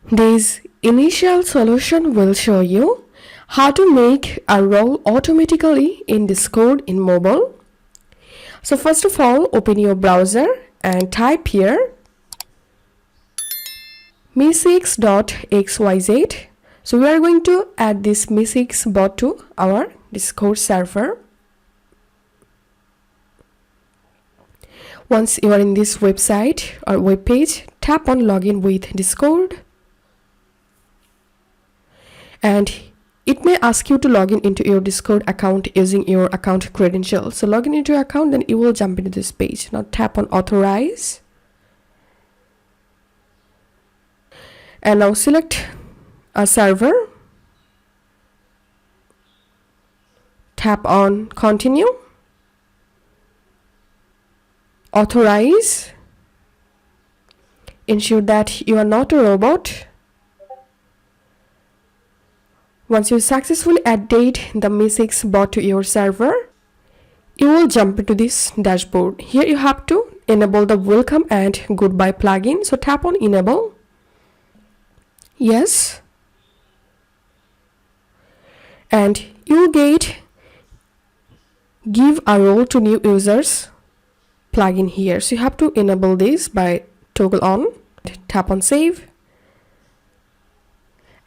This initial solution will show you how to make a role automatically in Discord in mobile. So first of all, open your browser and type here mi6.xyz. So we are going to add this Mi6 bot to our Discord server. Once you are in this website or web page, tap on login with Discord. And it may ask you to log into your Discord account using your account credentials. So log into your account, then you will jump into this page. Now tap on authorize. And now select a server. Tap on continue. Authorize. Ensure that you are not a robot. Once you successfully added the Mi6 bot to your server, you will jump into this dashboard. Here you have to enable the welcome and goodbye plugin. So tap on enable. Yes. And you will get give a role to new users plugin here. So you have to enable this by toggle on. Tap on save.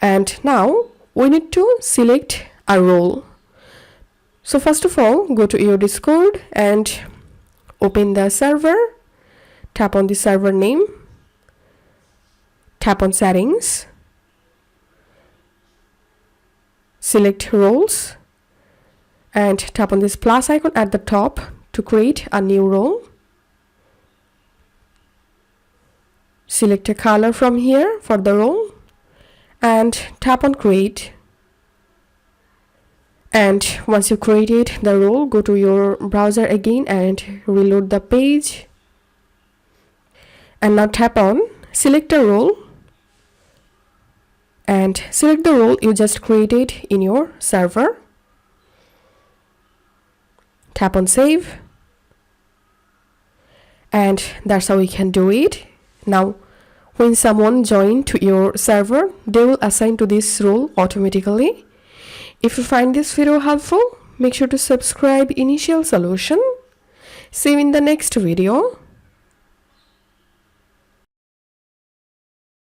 And now we need to select a role. So first of all, go to your Discord and open the server. Tap on the server name. Tap on settings. Select roles and tap on this plus icon at the top to create a new role. Select a color from here for the role and tap on create. And once you created the role, go to your browser again and reload the page. And now tap on select a role and select the role you just created in your server. Tap on save. And that's how we can do it. Now when someone joins to your server, they will assign to this role automatically. If you find this video helpful, make sure to subscribe Initial Solution. See you in the next video.